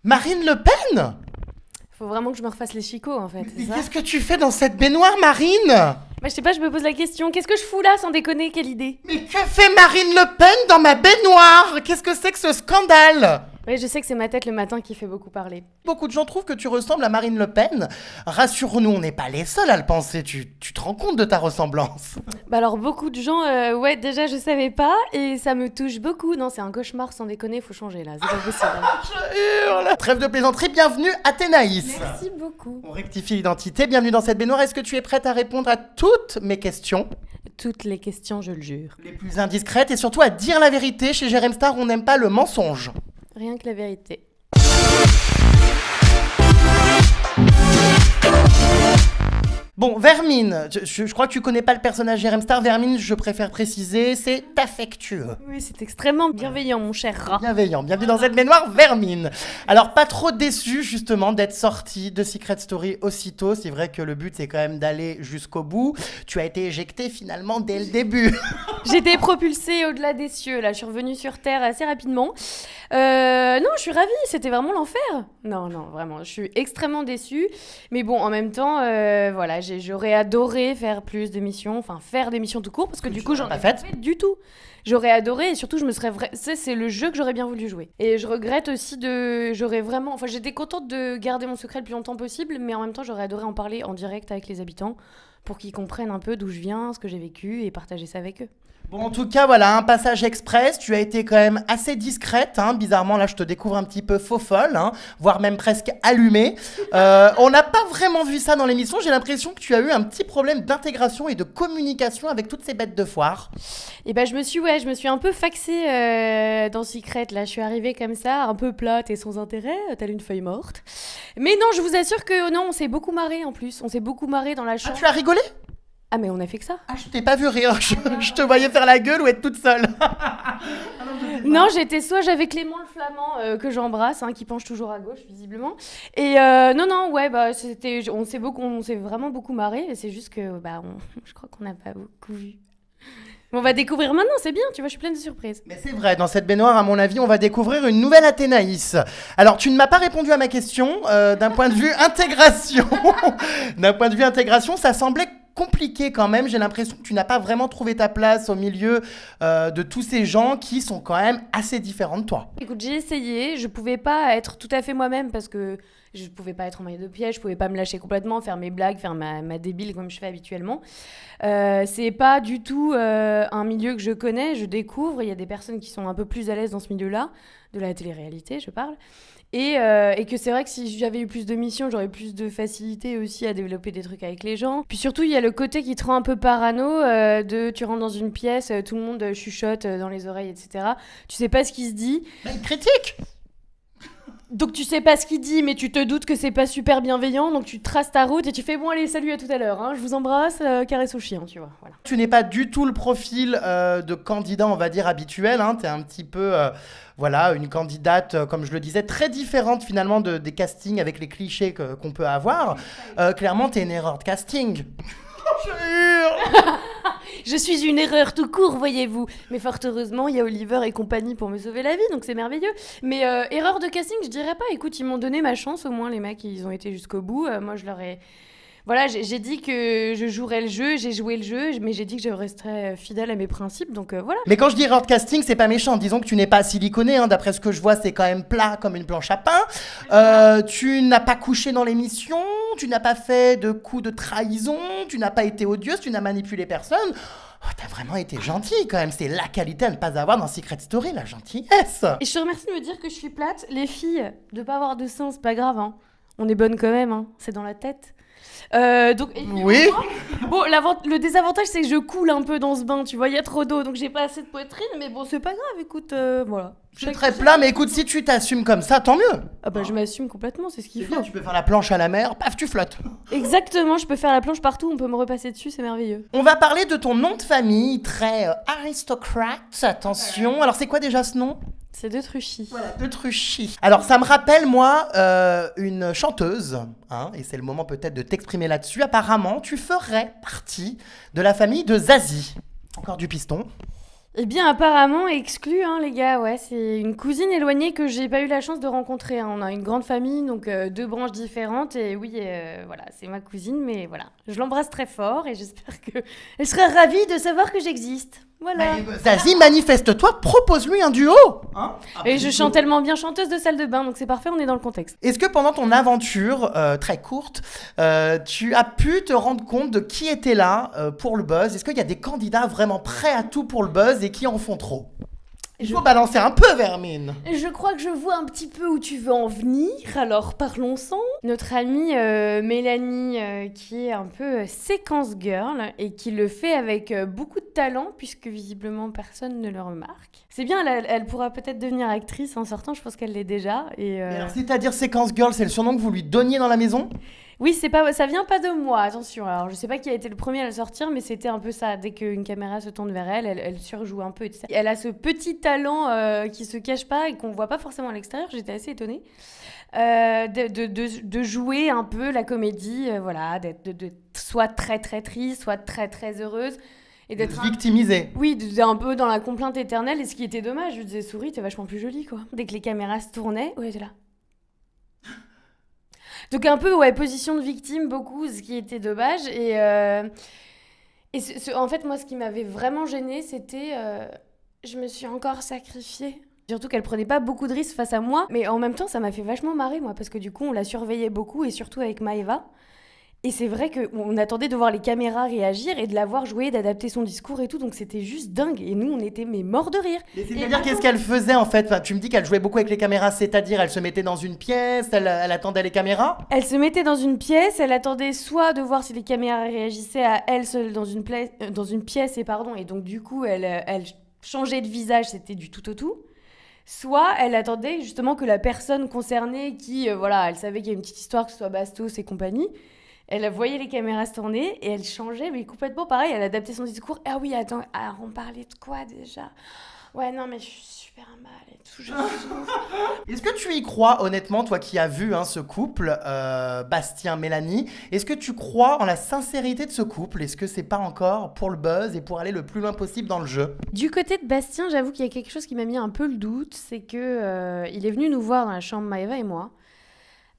Marine Le Pen? Faut vraiment que je me refasse les chicots, en fait, Mais c'est ça? qu'est-ce que tu fais dans cette baignoire, Marine? Bah, je sais pas, je me pose la question. Qu'est-ce que je fous là, sans déconner? Quelle idée? Mais que fait Marine Le Pen dans ma baignoire? Qu'est-ce que c'est que ce scandale? Oui, je sais que c'est ma tête le matin qui fait beaucoup parler. Beaucoup de gens trouvent que tu ressembles à Marine Le Pen. Rassure-nous, on n'est pas les seuls à le penser. Tu te rends compte de ta ressemblance? Bah alors, beaucoup de gens, ouais, déjà, je savais pas, et ça me touche beaucoup. Non, c'est un cauchemar, sans déconner, faut changer, là. C'est pas possible. Je hurle. Trêve de plaisanterie, bienvenue Athénaïs. Merci beaucoup. On rectifie l'identité, bienvenue dans cette baignoire. Est-ce que tu es prête à répondre à toutes mes questions? Toutes les questions, je le jure. Les plus indiscrètes et surtout à dire la vérité. Chez Jérém Star, on n'aime pas le mensonge. Rien que la vérité. Bon, Vermine, je crois que tu connais pas le personnage Jérém Star. Vermine, je préfère préciser, c'est affectueux. Oui, c'est extrêmement bienveillant, mon cher rat. Bienveillant, bienvenue dans cette baignoire, Vermine. Alors, pas trop déçu justement d'être sorti de Secret Story aussitôt. C'est vrai que le but, c'est quand même d'aller jusqu'au bout. Tu as été éjecté finalement dès le début. J'étais propulsée au-delà des cieux, là. Je suis revenue sur Terre assez rapidement. Non, je suis ravie. C'était vraiment l'enfer. Non, vraiment. Je suis extrêmement déçue. Mais bon, en même temps, voilà, j'aurais adoré faire plus d'émissions. Enfin, faire des missions tout court. Parce que du coup, j'en ai pas fait du tout. J'aurais adoré et surtout, je me serais... C'est le jeu que j'aurais bien voulu jouer. Et je regrette aussi de... J'aurais vraiment... Enfin, j'étais contente de garder mon secret le plus longtemps possible. Mais en même temps, j'aurais adoré en parler en direct avec les habitants. Pour qu'ils comprennent un peu d'où je viens, ce que j'ai vécu et partager ça avec eux. Bon, en tout cas, voilà, un passage express. Tu as été quand même assez discrète. Hein. Bizarrement, là, je te découvre un petit peu faux folle, hein, voire même presque allumée. On n'a pas vraiment vu ça dans l'émission. J'ai l'impression que tu as eu un petit problème d'intégration et de communication avec toutes ces bêtes de foire. Et ben je me suis un peu faxée dans Secret. Là, je suis arrivée comme ça, un peu plate et sans intérêt, telle une feuille morte. Mais non, je vous assure que non, on s'est beaucoup marré en plus. On s'est beaucoup marré dans la Ah, chambre. tu as rigolé? Ah, mais on a fait que ça. Ah, je t'ai pas vu rire. Je te voyais faire la gueule ou être toute seule. Non, j'avais Clément le Flamand que j'embrasse, hein, qui penche toujours à gauche visiblement. Et non, ouais, bah on s'est vraiment beaucoup marré. Et c'est juste que je crois qu'on n'a pas beaucoup vu. On va découvrir maintenant, c'est bien, tu vois, je suis pleine de surprises. Mais c'est vrai, dans cette baignoire, à mon avis, on va découvrir une nouvelle Athénaïs. Alors, tu ne m'as pas répondu à ma question. D'un point de vue intégration, ça semblait compliqué quand même. J'ai l'impression que tu n'as pas vraiment trouvé ta place au milieu de tous ces gens qui sont quand même assez différents de toi. Écoute, j'ai essayé, je pouvais pas être tout à fait moi-même parce que je pouvais pas être en maillot de piège, je pouvais pas me lâcher complètement, faire mes blagues, faire ma débile comme je fais habituellement. C'est pas du tout un milieu que je connais, je découvre, il y a des personnes qui sont un peu plus à l'aise dans ce milieu-là, de la télé-réalité, je parle. Et que c'est vrai que si j'avais eu plus de missions, j'aurais plus de facilité aussi à développer des trucs avec les gens. Puis surtout, il y a le côté qui te rend un peu parano, tu rentres dans une pièce, tout le monde chuchote dans les oreilles, etc. Tu sais pas ce qui se dit. Mais critique. Donc tu sais pas ce qu'il dit, mais tu te doutes que c'est pas super bienveillant, donc tu traces ta route et tu fais bon allez salut à tout à l'heure, hein, je vous embrasse, caresse au chien, tu vois, voilà. Tu n'es pas du tout le profil de candidat, on va dire, habituel. Hein. Tu es un petit peu, voilà, une candidate, comme je le disais, très différente finalement des castings avec les clichés qu'on peut avoir. Clairement, tu es une erreur de casting. Je hurle. Je suis une erreur tout court, voyez-vous. Mais fort heureusement, il y a Oliver et compagnie pour me sauver la vie, donc c'est merveilleux. Mais erreur de casting, je dirais pas. Écoute, ils m'ont donné ma chance, au moins les mecs, ils ont été jusqu'au bout. Moi, je leur ai... Voilà, j'ai dit que je jouerais le jeu, j'ai joué le jeu, mais j'ai dit que je resterais fidèle à mes principes, donc voilà. Mais quand je dis erreur de casting, c'est pas méchant. Disons que tu n'es pas siliconé, hein. D'après ce que je vois, c'est quand même plat comme une planche à pain. Tu n'as pas couché dans l'émission, tu n'as pas fait de coups de trahison, tu n'as pas été odieuse, tu n'as manipulé personne. Oh, t'as vraiment été gentille quand même. C'est la qualité à ne pas avoir dans Secret Story, la gentillesse. Et je te remercie de me dire que je suis plate. Les filles, de pas avoir de sein, c'est pas grave, hein. On est bonnes quand même, hein. C'est dans la tête. Donc, oui. Bon, le désavantage, c'est que je coule un peu dans ce bain, tu vois, il y a trop d'eau, donc j'ai pas assez de poitrine, mais bon, c'est pas grave, écoute, voilà. C'est très plat, mais écoute, si tu t'assumes comme ça, tant mieux. Ah bah, je m'assume complètement, c'est ce qu'il faut. Bien, tu peux faire la planche à la mer, paf, tu flottes. Exactement, je peux faire la planche partout, on peut me repasser dessus, c'est merveilleux. On va parler de ton nom de famille, très aristocrate, attention. Alors, c'est quoi déjà ce nom ? C'est de Truchy. Voilà, de Truchy. Alors, ça me rappelle, moi, une chanteuse, hein, et c'est le moment peut-être de t'exprimer là-dessus. Apparemment, tu ferais partie de la famille de Zazie. Encore du piston. Eh bien, apparemment, exclu, hein, les gars. Ouais, c'est une cousine éloignée que j'ai pas eu la chance de rencontrer, hein. On a une grande famille, donc 2 branches différentes. Et oui, voilà, c'est ma cousine, mais voilà. Je l'embrasse très fort et j'espère qu'elle sera ravie de savoir que j'existe. Voilà. Vas-y, manifeste-toi, propose-lui un duo. Hein, Et je chante tellement bien, chanteuse de salle de bain, donc c'est parfait, on est dans le contexte. Est-ce que pendant ton aventure très courte, tu as pu te rendre compte de qui était là pour le buzz? Est-ce qu'il y a des candidats vraiment prêts à tout pour le buzz et qui en font trop? Il faut balancer un peu, Vermine. Je crois que je vois un petit peu où tu veux en venir, alors parlons-en. Notre amie Mélanie, qui est un peu séquence girl et qui le fait avec beaucoup de talent, puisque visiblement personne ne le remarque. C'est bien, elle pourra peut-être devenir actrice en sortant, je pense qu'elle l'est déjà. Et alors, c'est-à-dire séquence girl, c'est le surnom que vous lui donniez dans la maison? Oui, ça vient pas de moi, attention. Alors, je sais pas qui a été le premier à le sortir, mais c'était un peu ça. Dès qu'une caméra se tourne vers elle, elle surjoue un peu. Et tout ça. Elle a ce petit talent qui se cache pas et qu'on voit pas forcément à l'extérieur. J'étais assez étonnée. De jouer un peu la comédie, voilà, d'être soit très très triste, soit très très heureuse. Et d'être victimisée. Oui, un peu dans la complainte éternelle. Et ce qui était dommage, je disais, souris, t'es vachement plus jolie, quoi. Dès que les caméras se tournaient, ouais, t'es là. Donc un peu, ouais, position de victime, beaucoup, ce qui était dommage. En fait, moi, ce qui m'avait vraiment gênée, c'était... je me suis encore sacrifiée. Surtout qu'elle prenait pas beaucoup de risques face à moi. Mais en même temps, ça m'a fait vachement marrer, moi, parce que du coup, on la surveillait beaucoup, et surtout avec Maëva. Et c'est vrai qu'on attendait de voir les caméras réagir et de la voir jouer, d'adapter son discours et tout. Donc c'était juste dingue. Et nous, on était morts de rire. C'est-à-dire, qu'est-ce qu'elle faisait en fait? Enfin, tu me dis qu'elle jouait beaucoup avec les caméras, c'est-à-dire elle se mettait dans une pièce, elle attendait les caméras? Elle se mettait dans une pièce, elle attendait soit de voir si les caméras réagissaient à elle seule dans une pièce, et donc du coup, elle changeait de visage, c'était du tout au tout. Soit elle attendait justement que la personne concernée, qui, voilà, elle savait qu'il y a une petite histoire, que ce soit Bastos et compagnie, elle voyait les caméras se tourner et elle changeait, mais complètement pareil, elle adaptait son discours. Ah oui, attends, alors on parlait de quoi déjà? Ouais, non, mais je suis super mal et tout. Est-ce que tu y crois, honnêtement, toi qui as vu ce couple, Bastien-Mélanie, est-ce que tu crois en la sincérité de ce couple? Est-ce que c'est pas encore pour le buzz et pour aller le plus loin possible dans le jeu? Du côté de Bastien, j'avoue qu'il y a quelque chose qui m'a mis un peu le doute, c'est que il est venu nous voir dans la chambre, Maëva et moi.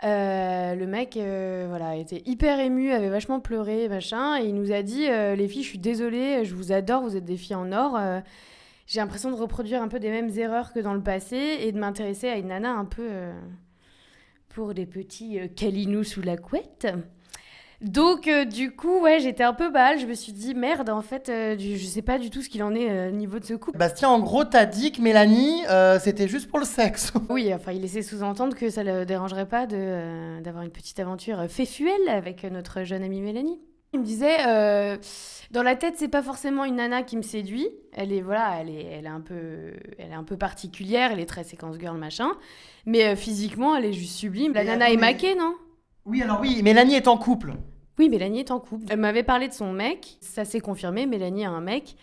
Le mec voilà, était hyper ému, avait vachement pleuré, machin, et il nous a dit les filles, je suis désolée, je vous adore, vous êtes des filles en or, j'ai l'impression de reproduire un peu des mêmes erreurs que dans le passé et de m'intéresser à une nana un peu pour des petits câlinous sous la couette. Donc du coup, ouais, j'étais un peu balle, je me suis dit merde, en fait, je sais pas du tout ce qu'il en est au niveau de ce couple. Bastien, en gros, t'as dit que Mélanie, c'était juste pour le sexe. Oui, enfin, il laissait sous-entendre que ça le dérangerait pas d'avoir une petite aventure féfuelle avec notre jeune amie Mélanie. Il me disait, dans la tête, c'est pas forcément une nana qui me séduit. Elle est un peu particulière, elle est très séquence girl, machin. Mais physiquement, elle est juste sublime. La nana est maquée, non? Oui, alors oui, Mélanie est en couple. Oui, Mélanie est en couple. Elle m'avait parlé de son mec. Ça s'est confirmé, Mélanie a un mec.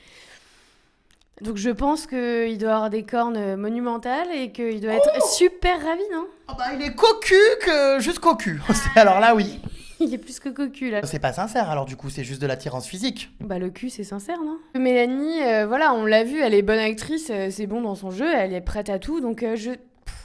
Donc je pense qu'il doit avoir des cornes monumentales et qu'il doit être super ravi, non? Ah bah il est cocu que jusqu'au cul. Alors là, oui. Il est plus que cocu, là. C'est pas sincère, alors du coup, c'est juste de l'attirance physique. Bah le cul, c'est sincère, non? Mélanie, voilà, on l'a vu, elle est bonne actrice, c'est bon dans son jeu, elle est prête à tout, donc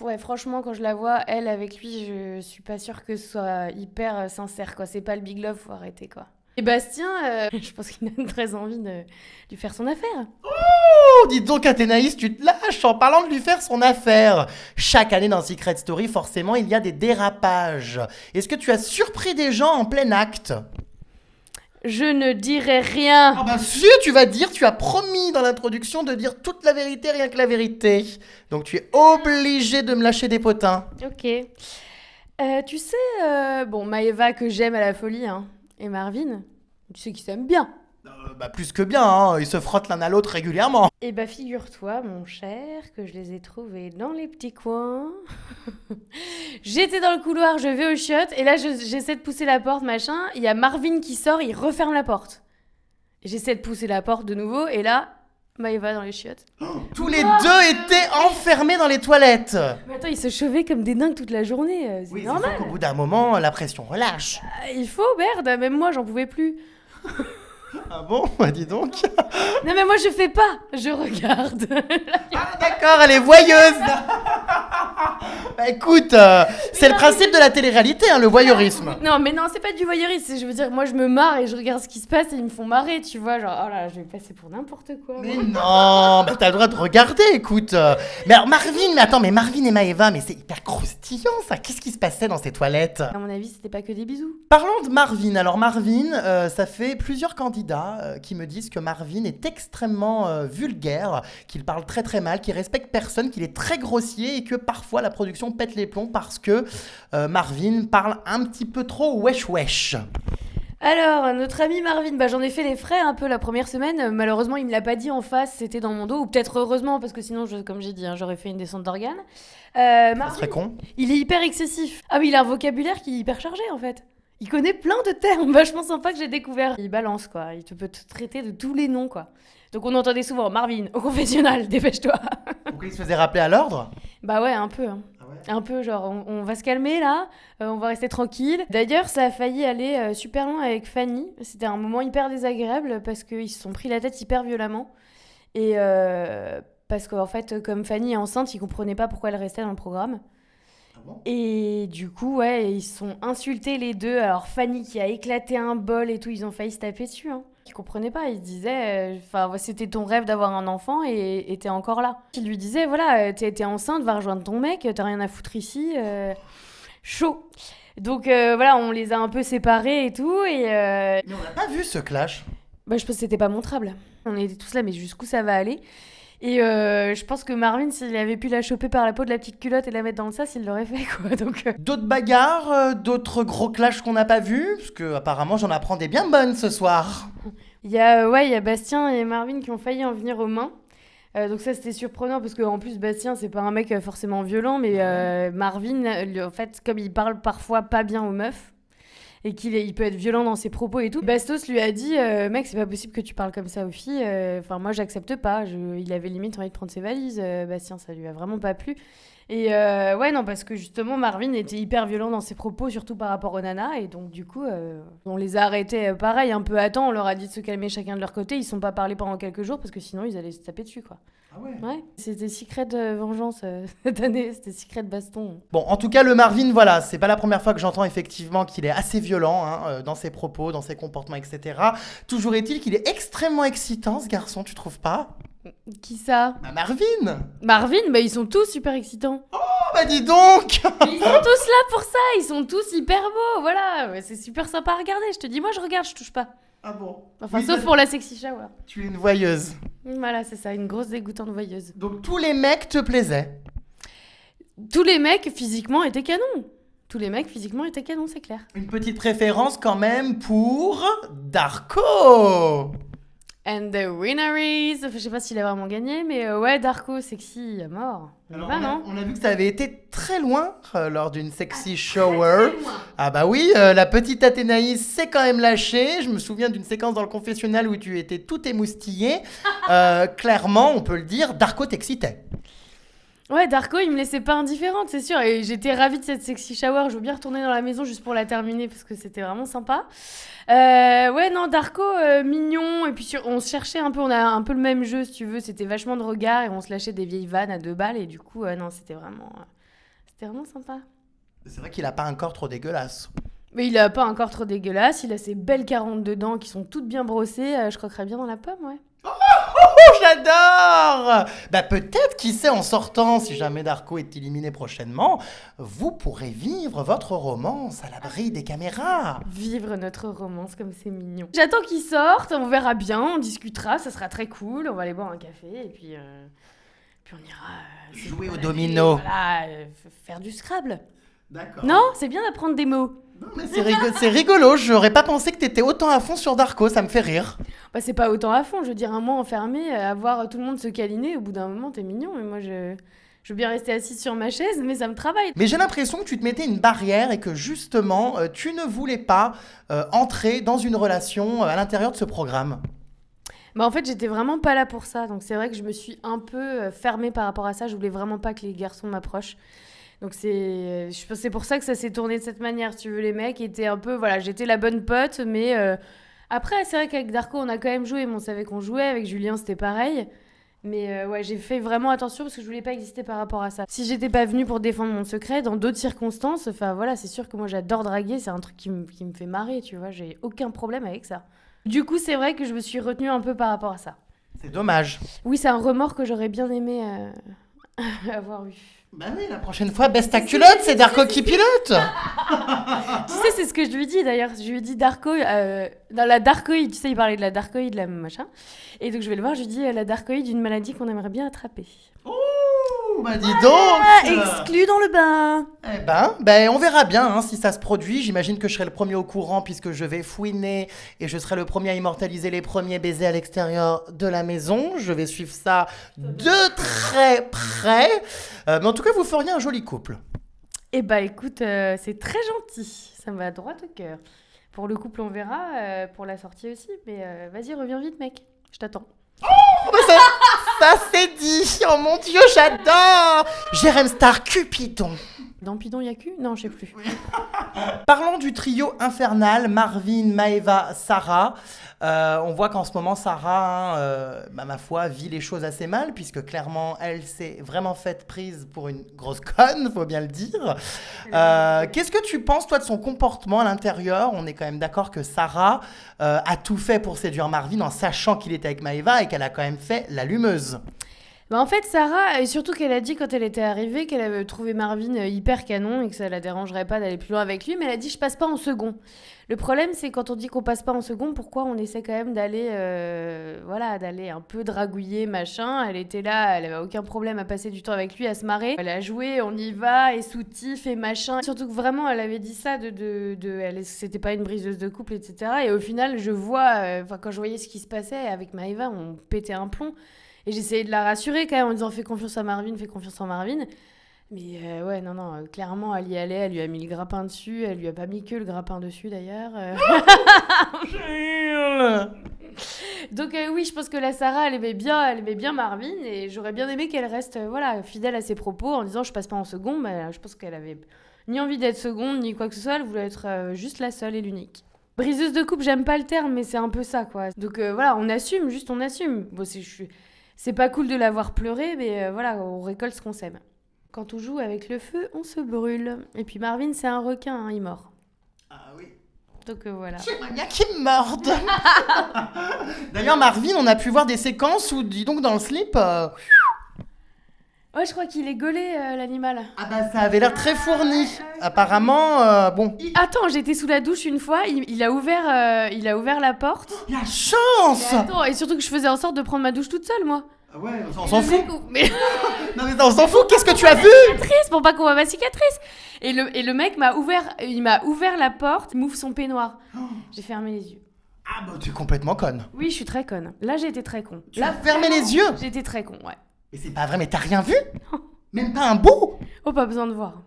ouais, franchement, quand je la vois, elle, avec lui, je suis pas sûre que ce soit hyper sincère, quoi. C'est pas le big love, faut arrêter, quoi. Et Bastien, je pense qu'il a très envie de lui faire son affaire. Oh, dis donc, Athénaïs, tu te lâches en parlant de lui faire son affaire. Chaque année dans Secret Story, forcément, il y a des dérapages. Est-ce que tu as surpris des gens en plein acte? Je ne dirai rien. Ah bah si, tu vas dire, tu as promis dans l'introduction de dire toute la vérité, rien que la vérité. Donc tu es obligé de me lâcher des potins. Ok. Tu sais, bon, Maëva que j'aime à la folie, hein, et Marvin, tu sais qu'ils s'aiment bien. Bah plus que bien, hein, ils se frottent l'un à l'autre régulièrement. Et bah figure-toi, mon cher, que je les ai trouvés dans les petits coins. J'étais dans le couloir, je vais aux chiottes, et là j'essaie de pousser la porte, machin. Il y a Marvin qui sort, il referme la porte. J'essaie de pousser la porte de nouveau, et là, Maëva dans les chiottes. Tous les deux étaient enfermés dans les toilettes. Mais attends, ils se chauvaient comme des dingues toute la journée, c'est normal. Au bout d'un moment, la pression relâche. Il faut, merde, même moi j'en pouvais plus. Ah bon? Bah dis donc. Non mais moi je fais pas, je regarde. Ah d'accord, elle est voyeuse. Bah, écoute, c'est le principe de la télé-réalité, hein, le voyeurisme. Non mais non, c'est pas du voyeurisme, je veux dire, moi je me marre et je regarde ce qui se passe et ils me font marrer, tu vois, genre oh là, je vais passer pour n'importe quoi. Mais non, bah t'as le droit de regarder, écoute. Mais alors Marvin et Maëva, mais c'est hyper croustillant ça. Qu'est-ce qui se passait dans ces toilettes? À mon avis, c'était pas que des bisous. Parlons de Marvin. Alors Marvin, ça fait plusieurs candidats qui me disent que Marvin est extrêmement vulgaire, qu'il parle très très mal, qu'il respecte personne, qu'il est très grossier et que parfois la production pète les plombs parce que Marvin parle un petit peu trop wesh wesh. Alors, notre ami Marvin, bah, j'en ai fait les frais un peu la première semaine. Malheureusement, il me l'a pas dit en face, c'était dans mon dos. Ou peut-être heureusement, parce que sinon, comme j'ai dit, hein, j'aurais fait une descente d'organes. Ça Marvin, serait con. il est hyper excessif. Ah oui, il a un vocabulaire qui est hyper chargé en fait. Il connaît plein de termes vachement sympas que j'ai découvert. Il balance quoi, il peut te traiter de tous les noms quoi. Donc on entendait souvent Marvin, au confessionnal, dépêche-toi. Pourquoi il se faisait rappeler à l'ordre? Bah ouais, un peu. Hein. Un peu genre, on va se calmer là, on va rester tranquille. D'ailleurs, ça a failli aller super loin avec Fanny. C'était un moment hyper désagréable parce qu'ils se sont pris la tête hyper violemment. Et parce qu'en fait, comme Fanny est enceinte, ils comprenaient pas pourquoi elle restait dans le programme. Ah bon? Et du coup, ouais, ils se sont insultés les deux. Alors Fanny qui a éclaté un bol et tout, ils ont failli se taper dessus. Hein. Ils comprenaient pas, ils se disaient, c'était ton rêve d'avoir un enfant et t'es encore là. Ils lui disaient, voilà, t'es enceinte, va rejoindre ton mec, t'as rien à foutre ici, chaud. Donc voilà, on les a un peu séparés et tout. Mais on n'a pas vu ce clash. Bah, je pense que c'était pas montrable. On était tous là, mais jusqu'où ça va aller? Et je pense que Marvin, s'il avait pu la choper par la peau de la petite culotte et la mettre dans le sas, il l'aurait fait, quoi. Donc, D'autres bagarres, d'autres gros clashs qu'on n'a pas vus, parce que apparemment j'en apprends des bien bonnes ce soir. il y a Bastien et Marvin qui ont failli en venir aux mains. Donc ça, c'était surprenant, parce qu'en plus, Bastien, c'est pas un mec forcément violent, mais Marvin, en fait, comme il parle parfois pas bien aux meufs, et il peut être violent dans ses propos et tout. Bastos lui a dit mec, c'est pas possible que tu parles comme ça aux filles. Enfin, moi, j'accepte pas. Il avait limite envie de prendre ses valises. Bastien, ça lui a vraiment pas plu. Et ouais, non, parce que justement, Marvin était hyper violent dans ses propos, surtout par rapport aux nanas. Et donc, du coup, on les a arrêtés pareil, un peu à temps. On leur a dit de se calmer chacun de leur côté. Ils se sont pas parlé pendant quelques jours parce que sinon, ils allaient se taper dessus, quoi. Ah ouais. Ouais, c'était secret de vengeance cette année. C'était secret de baston. Bon, en tout cas, le Marvin, voilà, c'est pas la première fois que j'entends effectivement qu'il est assez violent hein, dans ses propos, dans ses comportements, etc. Toujours est-il qu'il est extrêmement excitant, ce garçon, tu trouves pas? Qui ça? Bah Marvin! Marvin, bah ils sont tous super excitants. Oh, bah dis donc! Mais ils sont tous là pour ça, ils sont tous hyper beaux, voilà. Ouais, c'est super sympa à regarder, je te dis, moi je regarde, je touche pas. Ah bon? Enfin, Oui, sauf bah, pour la sexy shower. tu es une voyeuse. Voilà, c'est ça, une grosse dégoûtante voyeuse. Donc tous les mecs te plaisaient? Tous les mecs physiquement étaient canons. Tous les mecs physiquement étaient canons, c'est clair. Une petite préférence quand même pour Darko! And the winner is... Enfin, je sais pas s'il a vraiment gagné, mais ouais, Darko, sexy, à mort. Alors, Va, non? on a vu que ça avait été très loin lors d'une sexy shower. Ah bah oui, la petite Athénaïs s'est quand même lâchée. Je me souviens d'une séquence dans le confessionnal où tu étais tout émoustillée. Clairement, on peut le dire, Darko t'excitait. Ouais, Darko, il me laissait pas indifférente, c'est sûr. Et j'étais ravie de cette sexy shower. Je veux bien retourner dans la maison juste pour la terminer parce que c'était vraiment sympa. Ouais, non, Darko, mignon. Et puis on se cherchait un peu, on a un peu le même jeu si tu veux. C'était vachement de regard et on se lâchait des vieilles vannes à 2 balles. Et du coup, non, c'était vraiment sympa. C'est vrai qu'il a pas un corps trop dégueulasse. Mais il a pas un corps trop dégueulasse. Il a ses belles 42 dents qui sont toutes bien brossées. Je croquerais bien dans la pomme, ouais. Oh, j'adore! Bah peut-être, qui sait, en sortant, si jamais Darko est éliminé prochainement, vous pourrez vivre votre romance à l'abri des caméras. Vivre notre romance comme c'est mignon. J'attends qu'il sorte, on verra bien, on discutera, ça sera très cool. On va aller boire un café et puis on ira... Jouer au domino. Voilà, faire du Scrabble. D'accord. Non, c'est bien d'apprendre des mots. Non, mais c'est rigolo, j'aurais pas pensé que t'étais autant à fond sur Darko, ça me fait rire. Bah c'est pas autant à fond, je veux dire un mois enfermé, à voir tout le monde se câliner, au bout d'un moment t'es mignon, mais moi je veux bien rester assise sur ma chaise, mais ça me travaille. Mais j'ai l'impression que tu te mettais une barrière et que justement, tu ne voulais pas entrer dans une relation à l'intérieur de ce programme. Bah en fait j'étais vraiment pas là pour ça, donc c'est vrai que je me suis un peu fermée par rapport à ça, je voulais vraiment pas que les garçons m'approchent. Donc je pense c'est pour ça que ça s'est tourné de cette manière, si tu veux, les mecs étaient un peu, voilà, j'étais la bonne pote, mais Après, c'est vrai qu'avec Darko, on a quand même joué, mais on savait qu'on jouait. Avec Julien, c'était pareil. Mais ouais, j'ai fait vraiment attention parce que je voulais pas exister par rapport à ça. Si j'étais pas venue pour défendre mon secret, dans d'autres circonstances, enfin voilà, c'est sûr que moi j'adore draguer, c'est un truc qui me fait marrer, tu vois, j'ai aucun problème avec ça. Du coup, c'est vrai que je me suis retenue un peu par rapport à ça. C'est dommage. Oui, c'est un remords que j'aurais bien aimé avoir eu. Bah oui, la prochaine fois, baisse ta culotte, c'est Darko qui pilote. Tu sais, c'est ce que je lui dis d'ailleurs. Je lui dis Darko, dans la darkoïde, tu sais, il parlait de la darkoïde, la machin. Et donc je vais le voir, je lui dis la darkoïde, une maladie qu'on aimerait bien attraper. Ouh, bah dis donc. Exclu dans le bain. Eh ben, on verra bien hein, si ça se produit. J'imagine que je serai le premier au courant puisque je vais fouiner et je serai le premier à immortaliser les premiers baisers à l'extérieur de la maison. Je vais suivre ça de très près. Mais en tout cas, vous feriez un joli couple. Eh bah écoute, c'est très gentil. Ça me va droit au cœur. Pour le couple, on verra. Pour la sortie aussi. Mais vas-y, reviens vite, mec. Je t'attends. Oh, bah ça c'est dit. Oh mon Dieu, j'adore. Jérém Star Cupidon. Dans Pidon, y a cul ? Non, je sais plus. Parlons du trio infernal, Marvin, Maëva, Sarah. On voit qu'en ce moment, Sarah, ma foi, vit les choses assez mal, puisque clairement, elle s'est vraiment faite prise pour une grosse conne, faut bien le dire. Qu'est-ce que tu penses, toi, de son comportement à l'intérieur ? On est quand même d'accord que Sarah a tout fait pour séduire Marvin en sachant qu'il était avec Maëva et qu'elle a quand même fait l'allumeuse. Bah en fait, Sarah, et surtout qu'elle a dit quand elle était arrivée qu'elle avait trouvé Marvin hyper canon et que ça la dérangerait pas d'aller plus loin avec lui, mais elle a dit je passe pas en second. Le problème, c'est quand on dit qu'on passe pas en second, pourquoi on essaie quand même d'aller d'aller un peu dragouiller, machin. Elle était là, elle avait aucun problème à passer du temps avec lui, à se marrer. Elle a joué, on y va, et soutif, et machin. Surtout que vraiment, elle avait dit ça c'était pas une briseuse de couple, etc. Et au final, je vois, quand je voyais ce qui se passait avec Maëva, on pétait un plomb. Et j'essayais de la rassurer quand même en disant fais confiance à Marvin, fais confiance en Marvin. Mais ouais, non, clairement, elle y allait, elle lui a mis le grappin dessus, elle lui a pas mis que le grappin dessus d'ailleurs. Donc oui, je pense que la Sarah, elle aimait bien Marvin et j'aurais bien aimé qu'elle reste fidèle à ses propos en disant je passe pas en seconde. Mais je pense qu'elle avait ni envie d'être seconde ni quoi que ce soit, elle voulait être juste la seule et l'unique. Briseuse de couple, j'aime pas le terme, mais c'est un peu ça quoi. Donc voilà, on assume. Bon, c'est pas cool de l'avoir pleuré, mais on récolte ce qu'on sème. Quand on joue avec le feu, on se brûle. Et puis Marvin, c'est un requin, hein, il mord. Ah oui. Donc voilà. J'aimerais bien qu'il me morde. D'ailleurs, Marvin, on a pu voir des séquences où, dis donc, dans le slip... Ouais, je crois qu'il est gaulé, l'animal. Ah bah ça avait l'air très fourni. Apparemment, bon... Attends, j'étais sous la douche une fois, il a ouvert la porte. La chance. Et surtout que je faisais en sorte de prendre ma douche toute seule, moi. Ah ouais, on s'en fout. Mais... Non mais on s'en fout, qu'est-ce que tu as vu ? Cicatrice, pour pas qu'on voit ma cicatrice. Et le mec m'a ouvert la porte, il m'ouvre son peignoir. J'ai fermé les yeux. Ah bah tu es complètement conne. Oui, je suis très conne. Là, j'ai été très con. Tu as fermé les yeux ? J'ai été très con, ouais. Mais c'est pas vrai, mais t'as rien vu ? Même pas un bout ? Oh, pas besoin de voir.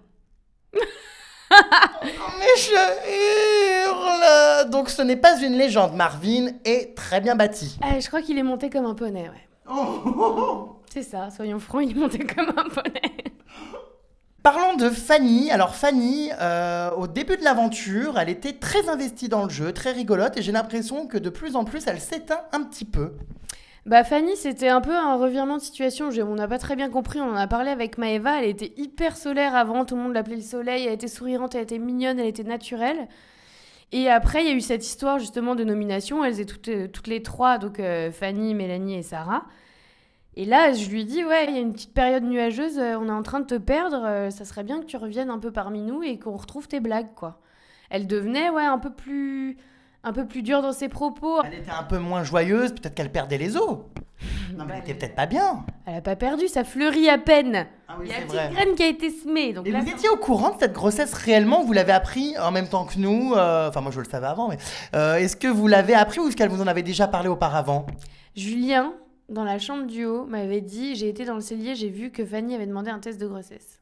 Mais je hurle. Donc ce n'est pas une légende, Marvin est très bien bâti. Je crois qu'il est monté comme un poney, ouais. Oh. C'est ça, soyons francs, il est monté comme un poney. Parlons de Fanny. Alors Fanny, au début de l'aventure, elle était très investie dans le jeu, très rigolote, et j'ai l'impression que de plus en plus, elle s'éteint un petit peu. Bah Fanny, c'était un peu un revirement de situation. On n'a pas très bien compris, on en a parlé avec Maëva. Elle était hyper solaire avant, tout le monde l'appelait le soleil. Elle était souriante, elle était mignonne, elle était naturelle. Et après, il y a eu cette histoire justement de nomination. Elles étaient toutes les trois, donc Fanny, Mélanie et Sarah. Et là, je lui dis, ouais, il y a une petite période nuageuse, on est en train de te perdre. Ça serait bien que tu reviennes un peu parmi nous et qu'on retrouve tes blagues, quoi. Elle devenait, un peu plus dure dans ses propos. Elle était un peu moins joyeuse, peut-être qu'elle perdait les os. Non, mais elle était peut-être pas bien. Elle a pas perdu, ça fleurit à peine. Ah oui, il y a c'est une vrai. petite graine qui a été semée. Donc et là, vous étiez au courant de cette grossesse réellement ? Vous l'avez appris en même temps que nous ? Enfin, moi je le savais avant, mais est-ce que vous l'avez appris ou est-ce qu'elle vous en avait déjà parlé auparavant ? Julien, dans la chambre du haut, m'avait dit, j'ai été dans le cellier, j'ai vu que Fanny avait demandé un test de grossesse.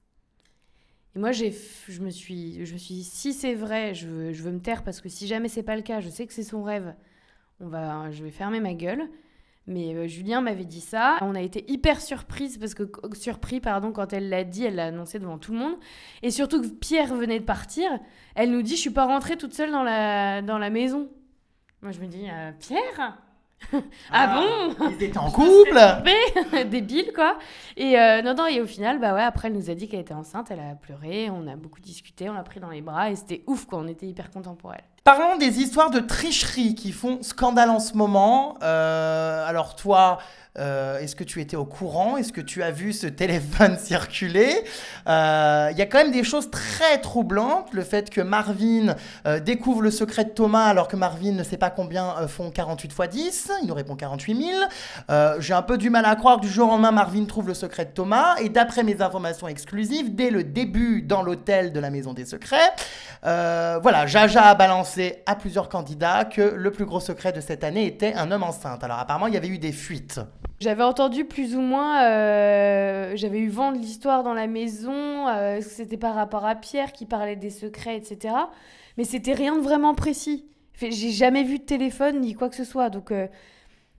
Et moi, je me suis dit, si c'est vrai, je veux me taire parce que si jamais c'est pas le cas, je sais que c'est son rêve, je vais fermer ma gueule. Mais Julien m'avait dit ça. On a été hyper surpris quand elle l'a dit, elle l'a annoncé devant tout le monde. Et surtout que Pierre venait de partir, elle nous dit, je suis pas rentrée toute seule dans la maison. Moi, je me dis, Pierre? Ah bon? Ils étaient en couple? Débile, quoi. Et non, et au final, bah ouais, après, elle nous a dit qu'elle était enceinte, elle a pleuré, on a beaucoup discuté, on l'a pris dans les bras, et c'était ouf, quoi, on était hyper contents pour elle. Parlons des histoires de tricherie qui font scandale en ce moment. Alors toi, est-ce que tu étais au courant? Est-ce que tu as vu ce téléphone circuler? Il y a quand même des choses très troublantes. Le fait que Marvin découvre le secret de Thomas alors que Marvin ne sait pas combien font 48 fois 10. Il nous répond 48 000. J'ai un peu du mal à croire que du jour au lendemain, Marvin trouve le secret de Thomas. Et d'après mes informations exclusives, dès le début dans l'hôtel de la Maison des Secrets, voilà, Jaja a balancé à plusieurs candidats que le plus gros secret de cette année était un homme enceinte. Alors apparemment, il y avait eu des fuites. J'avais entendu plus ou moins, j'avais eu vent de l'histoire dans la maison, c'était par rapport à Pierre qui parlait des secrets, etc. Mais c'était rien de vraiment précis. J'ai jamais vu de téléphone ni quoi que ce soit, donc...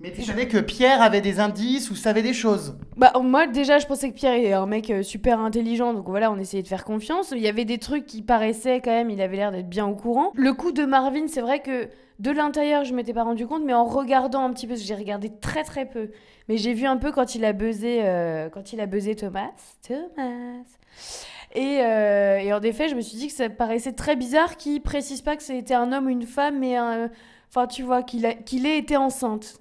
Mais tu savais que Pierre avait des indices ou savait des choses? Bah, moi, déjà, je pensais que Pierre est un mec super intelligent, donc voilà, on essayait de faire confiance. Il y avait des trucs qui paraissaient quand même, il avait l'air d'être bien au courant. Le coup de Marvin, c'est vrai que de l'intérieur, je m'étais pas rendu compte, mais en regardant un petit peu, parce que j'ai regardé très très peu, mais j'ai vu un peu quand il a buzzé Thomas. Et en effet, je me suis dit que ça paraissait très bizarre qu'il précise pas que c'était un homme ou une femme, mais enfin, tu vois, qu'il ait été enceinte.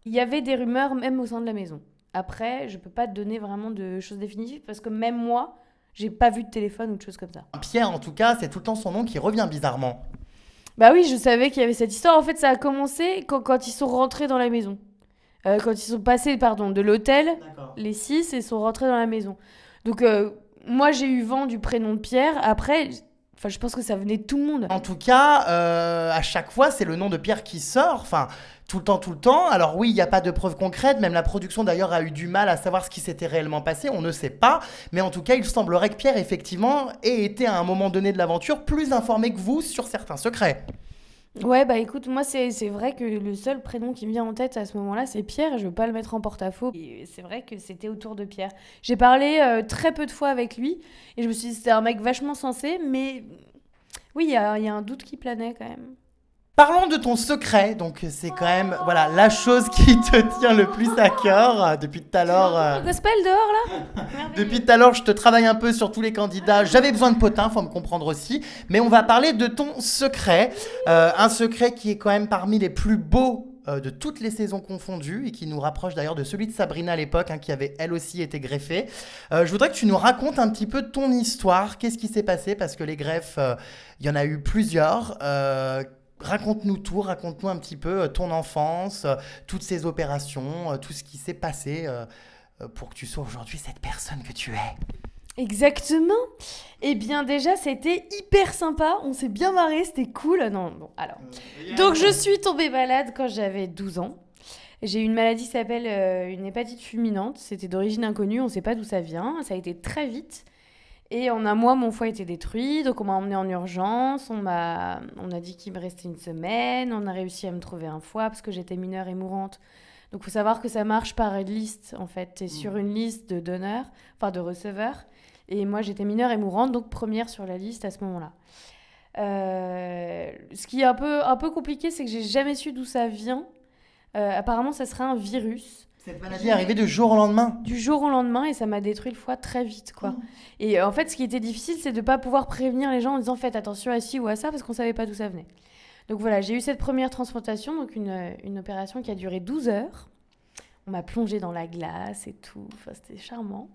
Il y avait des rumeurs même au sein de la maison. Après, je peux pas te donner vraiment de choses définitives parce que même moi, j'ai pas vu de téléphone ou de choses comme ça. Pierre, en tout cas, c'est tout le temps son nom qui revient bizarrement. Bah oui, je savais qu'il y avait cette histoire. En fait, ça a commencé quand ils sont rentrés dans la maison. Quand ils sont passés, de l'hôtel, D'accord. les 6, et sont rentrés dans la maison. Donc, moi, j'ai eu vent du prénom de Pierre. Après, je pense que ça venait de tout le monde. En tout cas, à chaque fois, c'est le nom de Pierre qui sort. Enfin, tout le temps. Alors oui, il n'y a pas de preuves concrètes. Même la production, d'ailleurs, a eu du mal à savoir ce qui s'était réellement passé. On ne sait pas. Mais en tout cas, il semblerait que Pierre, effectivement, ait été à un moment donné de l'aventure plus informé que vous sur certains secrets. Ouais, bah écoute, moi c'est vrai que le seul prénom qui me vient en tête à ce moment-là, c'est Pierre, et je veux pas le mettre en porte-à-faux. Et c'est vrai que c'était autour de Pierre. J'ai parlé très peu de fois avec lui, et je me suis dit c'était un mec vachement sensé, mais oui, il y a un doute qui planait quand même. Parlons de ton secret. Donc, c'est quand même voilà, la chose qui te tient le plus à cœur depuis tout à l'heure. Le gospel dehors là. Depuis tout à l'heure, je te travaille un peu sur tous les candidats. J'avais besoin de potins, faut me comprendre aussi. Mais on va parler de ton secret. Un secret qui est quand même parmi les plus beaux de toutes les saisons confondues et qui nous rapproche d'ailleurs de celui de Sabrina à l'époque, qui avait elle aussi été greffée. Je voudrais que tu nous racontes un petit peu ton histoire. Qu'est-ce qui s'est passé? Parce que les greffes, il y en a eu plusieurs. Raconte-nous tout, raconte-nous un petit peu ton enfance, toutes ces opérations, tout ce qui s'est passé pour que tu sois aujourd'hui cette personne que tu es. Exactement. Eh bien déjà, c'était hyper sympa, on s'est bien marré, c'était cool. Non, bon, alors. Donc je suis tombée malade quand j'avais 12 ans. J'ai eu une maladie qui s'appelle une hépatite fulminante. C'était d'origine inconnue, on ne sait pas d'où ça vient. Ça a été très vite. Et en un mois, mon foie était détruit, donc on m'a emmenée en urgence, on a dit qu'il me restait une semaine, on a réussi à me trouver un foie parce que j'étais mineure et mourante. Donc il faut savoir que ça marche par liste, en fait. Tu es sur une liste de donneurs, enfin de receveurs, et moi j'étais mineure et mourante, donc première sur la liste à ce moment-là. Ce qui est un peu compliqué, c'est que j'ai jamais su d'où ça vient. Apparemment, ça serait un virus. Cette maladie est arrivée du jour au lendemain. Du jour au lendemain, et ça m'a détruit le foie très vite, quoi. Et en fait, ce qui était difficile, c'est de ne pas pouvoir prévenir les gens en disant faites attention à ci ou à ça, parce qu'on ne savait pas d'où ça venait. Donc voilà, j'ai eu cette première transplantation, donc une opération qui a duré 12 heures. On m'a plongée dans la glace et tout, enfin, c'était charmant.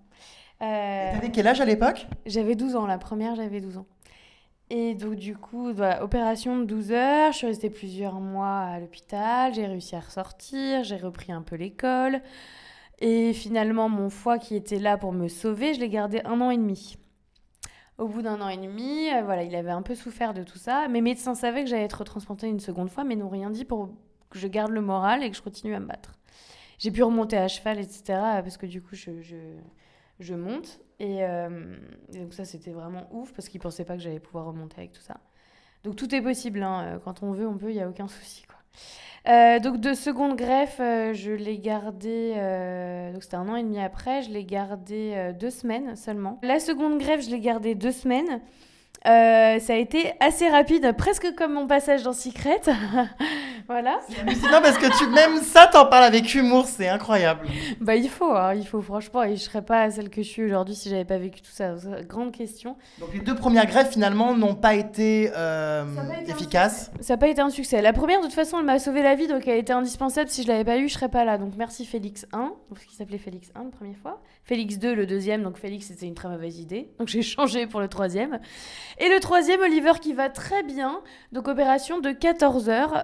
T'avais quel âge à l'époque? J'avais 12 ans, la première, j'avais 12 ans. Et donc du coup, voilà, opération de 12 heures, je suis restée plusieurs mois à l'hôpital, j'ai réussi à ressortir, j'ai repris un peu l'école. Et finalement, mon foie qui était là pour me sauver, je l'ai gardé 1 an et demi. Au bout d'1 an et demi, voilà, il avait un peu souffert de tout ça. Mes médecins savaient que j'allais être retransplantée une seconde fois, mais n'ont rien dit pour que je garde le moral et que je continue à me battre. J'ai pu remonter à cheval, etc. Parce que du coup, je monte. Et donc ça, c'était vraiment ouf parce qu'ils ne pensaient pas que j'allais pouvoir remonter avec tout ça. Donc tout est possible, hein. Quand on veut, il n'y a aucun souci, quoi. Donc de seconde greffe, je l'ai gardée, donc c'était 1 an et demi après, je l'ai gardée 2 semaines seulement. La seconde greffe, je l'ai gardée 2 semaines. Ça a été assez rapide, presque comme mon passage dans Secret. Voilà. C'est hallucinant parce que même ça, t'en parles avec humour, c'est incroyable. Bah il faut franchement, et je serais pas celle que je suis aujourd'hui si j'avais pas vécu tout ça. Grande question. Donc les 2 premières greffes finalement n'ont pas été efficaces. Ça n'a pas été un succès. La première, de toute façon, elle m'a sauvé la vie, donc elle était indispensable. Si je l'avais pas eu, je serais pas là. Donc merci Félix 1, parce qu'il s'appelait Félix 1 la première fois. Félix 2, le deuxième, donc Félix, c'était une très mauvaise idée. Donc j'ai changé pour le troisième. Et le troisième, Oliver, qui va très bien. Donc opération de 14 heures.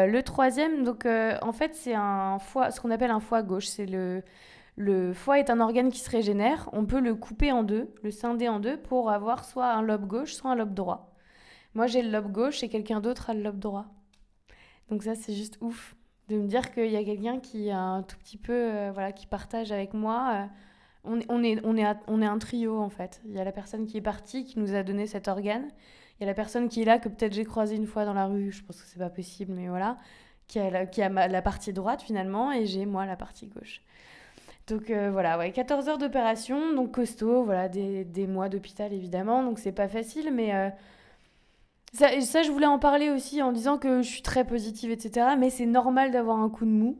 Le troisième, donc en fait, c'est un foie, ce qu'on appelle un foie gauche. C'est le foie est un organe qui se régénère. On peut le couper en deux, le scinder en deux pour avoir soit un lobe gauche, soit un lobe droit. Moi, j'ai le lobe gauche et quelqu'un d'autre a le lobe droit. Donc ça, c'est juste ouf de me dire qu'il y a quelqu'un qui a un tout petit peu, voilà, qui partage avec moi. On est un trio, en fait. Il y a la personne qui est partie, qui nous a donné cet organe. Il y a la personne qui est là, que peut-être j'ai croisée une fois dans la rue. Je pense que c'est pas possible, mais voilà. Qui a la partie droite, finalement, et j'ai, moi, la partie gauche. Donc voilà, ouais, 14 heures d'opération, donc costaud, voilà, des mois d'hôpital, évidemment. Donc c'est pas facile, mais... Ça, je voulais en parler aussi en disant que je suis très positive, etc. Mais c'est normal d'avoir un coup de mou.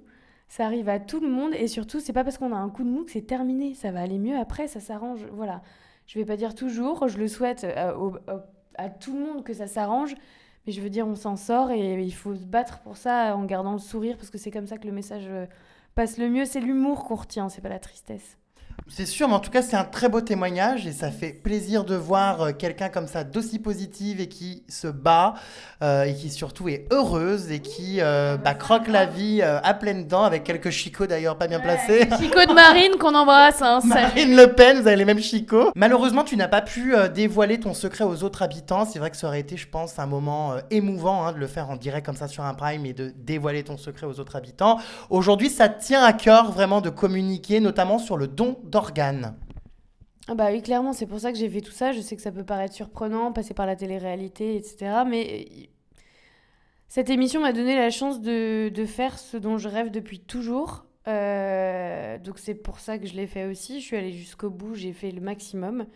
Ça arrive à tout le monde. Et surtout, c'est pas parce qu'on a un coup de mou que c'est terminé. Ça va aller mieux après, ça s'arrange. Voilà. Je vais pas dire toujours. Je le souhaite à tout le monde que ça s'arrange. Mais je veux dire, on s'en sort et il faut se battre pour ça en gardant le sourire parce que c'est comme ça que le message passe le mieux. C'est l'humour qu'on retient, c'est pas la tristesse. C'est sûr, mais en tout cas, c'est un très beau témoignage et ça fait plaisir de voir quelqu'un comme ça d'aussi positive et qui se bat et qui surtout est heureuse et qui croque la vie à pleines dents avec quelques chicots d'ailleurs pas bien placés. Chico de Marine qu'on embrasse. Hein, Marine Le Pen, vous avez les mêmes chicots. Malheureusement, tu n'as pas pu dévoiler ton secret aux autres habitants. C'est vrai que ça aurait été, je pense, un moment émouvant de le faire en direct comme ça sur un prime et de dévoiler ton secret aux autres habitants. Aujourd'hui, ça te tient à cœur vraiment de communiquer, notamment sur le don d'organes. Ah bah oui, clairement, c'est pour ça que j'ai fait tout ça. Je sais que ça peut paraître surprenant, passer par la télé-réalité, etc. Mais cette émission m'a donné la chance de faire ce dont je rêve depuis toujours. Donc c'est pour ça que je l'ai fait aussi. Je suis allée jusqu'au bout, j'ai fait le maximum.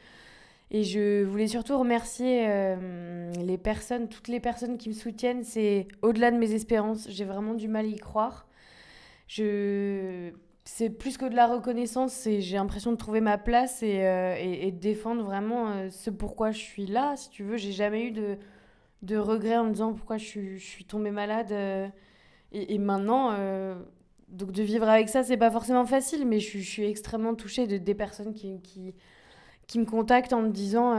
Et je voulais surtout remercier les personnes, toutes les personnes qui me soutiennent. C'est au-delà de mes espérances. J'ai vraiment du mal à y croire. C'est plus que de la reconnaissance, j'ai l'impression de trouver ma place et de défendre vraiment ce pourquoi je suis là, si tu veux. J'ai jamais eu de regrets en me disant pourquoi je suis tombée malade. Et maintenant, donc de vivre avec ça, c'est pas forcément facile, mais je suis extrêmement touchée des personnes qui me contactent en me disant...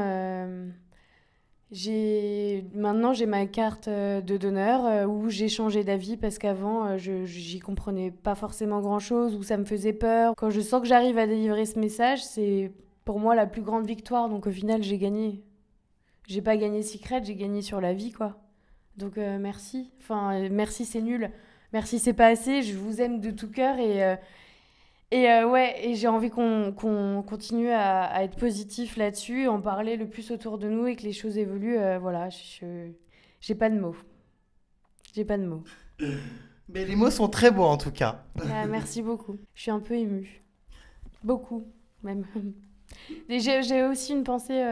Maintenant, j'ai ma carte de donneur où j'ai changé d'avis parce qu'avant, j'y comprenais pas forcément grand-chose, ou ça me faisait peur. Quand je sens que j'arrive à délivrer ce message, c'est pour moi la plus grande victoire. Donc au final, j'ai gagné. J'ai pas gagné Secret, j'ai gagné sur la vie, quoi. Donc merci. Enfin, merci, c'est nul. Merci, c'est pas assez. Je vous aime de tout cœur et j'ai envie qu'on continue à être positif là-dessus, en parler le plus autour de nous et que les choses évoluent. Voilà, j'ai pas de mots. J'ai pas de mots. Mais les mots sont très beaux en tout cas. Merci beaucoup. Je suis un peu émue. Beaucoup, même. Et j'ai aussi une pensée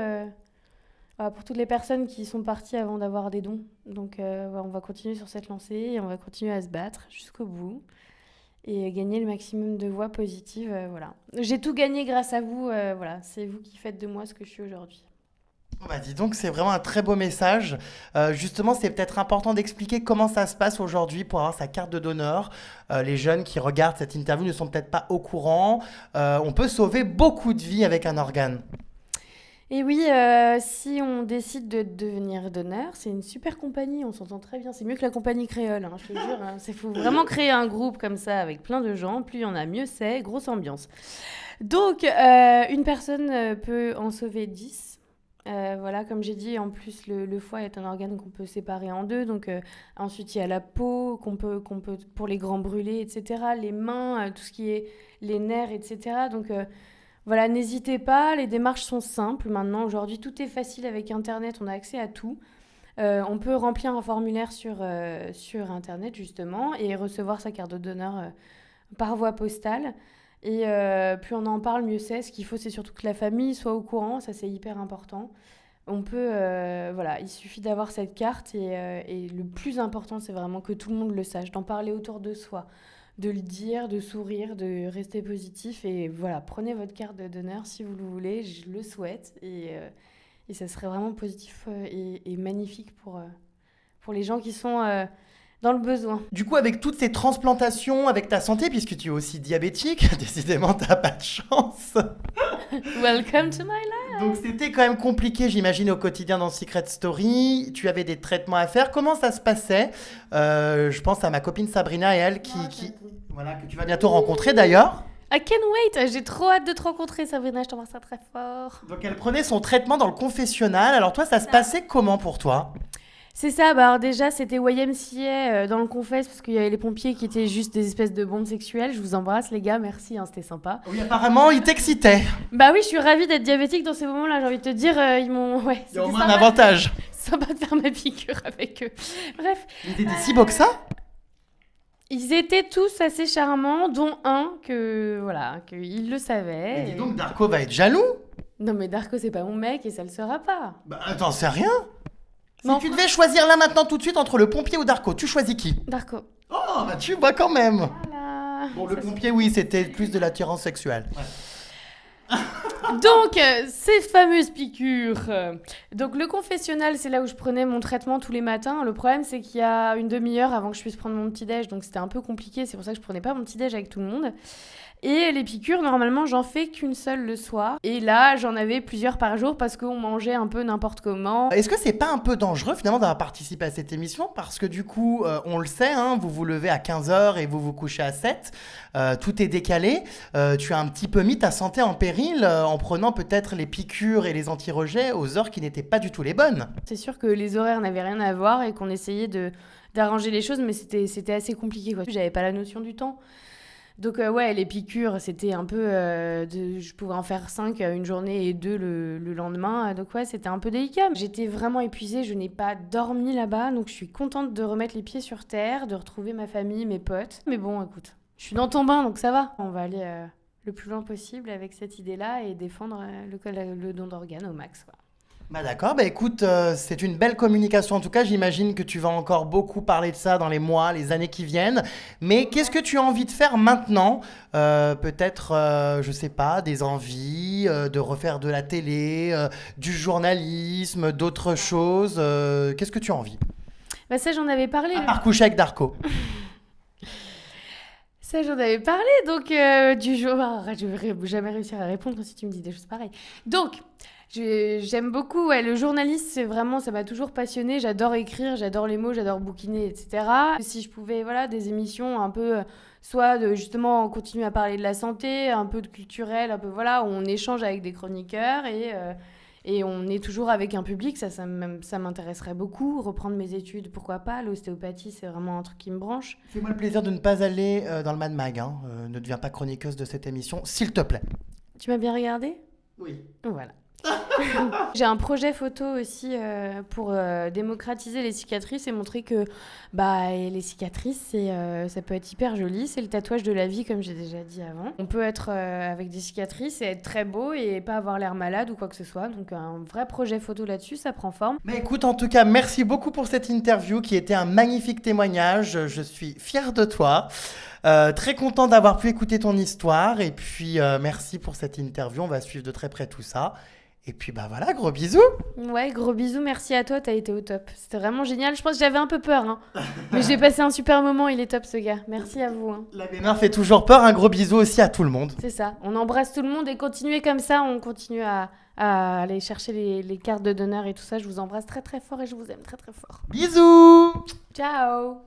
pour toutes les personnes qui sont parties avant d'avoir des dons. Donc on va continuer sur cette lancée et on va continuer à se battre jusqu'au bout. Et gagner le maximum de voix positives, voilà. J'ai tout gagné grâce à vous, voilà. C'est vous qui faites de moi ce que je suis aujourd'hui. Bah dis donc, c'est vraiment un très beau message. Justement, c'est peut-être important d'expliquer comment ça se passe aujourd'hui pour avoir sa carte de donneur. Les jeunes qui regardent cette interview ne sont peut-être pas au courant. On peut sauver beaucoup de vies avec un organe. Et oui, si on décide de devenir donneur, c'est une super compagnie, on s'entend très bien. C'est mieux que la compagnie créole, hein, je te jure. Il faut vraiment créer un groupe comme ça avec plein de gens. Plus il y en a, mieux c'est. Grosse ambiance. Donc, une personne peut en sauver 10. Voilà, comme j'ai dit, en plus, le foie est un organe qu'on peut séparer en deux. Donc, ensuite, il y a la peau qu'on peut, pour les grands brûlés, etc. Les mains, tout ce qui est les nerfs, etc. Donc... voilà, n'hésitez pas, les démarches sont simples. Maintenant, aujourd'hui, tout est facile avec Internet, on a accès à tout. On peut remplir un formulaire sur Internet, justement, et recevoir sa carte de donneur par voie postale. Et plus on en parle, mieux c'est. Ce qu'il faut, c'est surtout que la famille soit au courant, ça c'est hyper important. On peut, voilà, il suffit d'avoir cette carte et le plus important, c'est vraiment que tout le monde le sache, d'en parler autour de soi, de le dire, de sourire, de rester positif et voilà, prenez votre carte de donneur si vous le voulez, je le souhaite et ça serait vraiment positif et magnifique pour les gens qui sont dans le besoin. Du coup, avec toutes ces transplantations, avec ta santé, puisque tu es aussi diabétique, décidément, t'as pas de chance. Welcome to my life. Donc c'était quand même compliqué, j'imagine, au quotidien dans Secret Story. Tu avais des traitements à faire. Comment ça se passait? Je pense à ma copine Sabrina et elle voilà, que tu vas bientôt rencontrer d'ailleurs. I can't wait, j'ai trop hâte de te rencontrer Sabrina, je t'embrasse très fort. Donc elle prenait son traitement dans le confessionnal. Alors toi, ça se passait comment pour toi? C'est ça, bah alors déjà c'était YMCA dans le confesse parce qu'il y avait les pompiers qui étaient juste des espèces de bombes sexuelles. Je vous embrasse les gars, merci, hein, c'était sympa. Oui, apparemment, ils t'excitaient. Bah oui, je suis ravie d'être diabétique dans ces moments-là, j'ai envie de te dire, ils m'ont... Ouais, il y a au moins un avantage. Sympa de faire ma piqûre avec eux. Bref. Ils étaient si beaux que ça? Ils étaient tous assez charmants, dont un qu'il le savait. Mais dis donc, Darko va être jaloux. Non mais Darko c'est pas mon mec et ça le sera pas. Bah t'en sais rien. Non. Si tu devais choisir là maintenant tout de suite entre le pompier ou Darko, tu choisis qui? Darko. Oh, bah tu vois quand même. Voilà. Bon, le pompier, oui, c'était plus de l'attirance sexuelle. Ouais. Donc, ces fameuses piqûres. Donc, le confessionnal, c'est là où je prenais mon traitement tous les matins. Le problème, c'est qu'il y a une demi-heure avant que je puisse prendre mon petit-déj, donc c'était un peu compliqué. C'est pour ça que je prenais pas mon petit-déj avec tout le monde. Et les piqûres, normalement, j'en fais qu'une seule le soir. Et là, j'en avais plusieurs par jour parce qu'on mangeait un peu n'importe comment. Est-ce que c'est pas un peu dangereux finalement d'avoir participé à cette émission? Parce que du coup, on le sait, hein, vous vous levez à 15h et vous vous couchez à 7. Tout est décalé. Tu as un petit peu mis ta santé en péril en prenant peut-être les piqûres et les anti-rejets aux heures qui n'étaient pas du tout les bonnes. C'est sûr que les horaires n'avaient rien à voir et qu'on essayait d'arranger les choses, mais c'était assez compliqué, quoi. J'avais pas la notion du temps. Donc ouais, les piqûres, c'était un peu... je pouvais en faire 5 une journée et 2 le lendemain. Donc ouais, c'était un peu délicat. J'étais vraiment épuisée, je n'ai pas dormi là-bas. Donc je suis contente de remettre les pieds sur terre, de retrouver ma famille, mes potes. Mais bon, écoute, je suis dans ton bain, donc ça va. On va aller le plus loin possible avec cette idée-là et défendre le don d'organes au max, quoi. Bah d'accord, bah écoute, c'est une belle communication en tout cas, j'imagine que tu vas encore beaucoup parler de ça dans les mois, les années qui viennent, mais qu'est-ce que tu as envie de faire maintenant? Peut-être, je sais pas, des envies, de refaire de la télé, du journalisme, d'autres choses, qu'est-ce que tu as envie? Bah ça, j'en avais parlé. À part coucher avec Darko. Ça, j'en avais parlé, donc du jour... je vais jamais réussir à répondre si tu me dis des choses pareilles. Donc... J'aime beaucoup, ouais, le journalisme, c'est vraiment, ça m'a toujours passionnée. J'adore écrire, j'adore les mots, j'adore bouquiner, etc. Si je pouvais, voilà, des émissions un peu, soit de justement continuer à parler de la santé, un peu de culturel, un peu, voilà, où on échange avec des chroniqueurs et on est toujours avec un public, ça m'intéresserait beaucoup. Reprendre mes études, pourquoi pas. L'ostéopathie, c'est vraiment un truc qui me branche. Fais-moi le plaisir de ne pas aller dans le Mad Mag, hein. Ne deviens pas chroniqueuse de cette émission, s'il te plaît. Tu m'as bien regardé? Oui. Voilà. J'ai un projet photo aussi pour démocratiser les cicatrices et montrer que les cicatrices, ça peut être hyper joli. C'est le tatouage de la vie, comme j'ai déjà dit avant. On peut être avec des cicatrices et être très beau et pas avoir l'air malade ou quoi que ce soit. Donc un vrai projet photo là-dessus, ça prend forme. Mais écoute, en tout cas, merci beaucoup pour cette interview qui était un magnifique témoignage. Je suis fière de toi. Très content d'avoir pu écouter ton histoire. Et puis, merci pour cette interview. On va suivre de très près tout ça. Et puis voilà, gros bisous. Ouais, gros bisous, merci à toi, t'as été au top. C'était vraiment génial, je pense que j'avais un peu peur, hein. Mais j'ai passé un super moment, il est top ce gars. Merci à vous. Hein. La baignoire fait toujours peur, un gros bisou aussi à tout le monde. C'est ça, on embrasse tout le monde et continuez comme ça, on continue à aller chercher les cartes de donneur et tout ça. Je vous embrasse très très fort et je vous aime très très fort. Bisous. Ciao.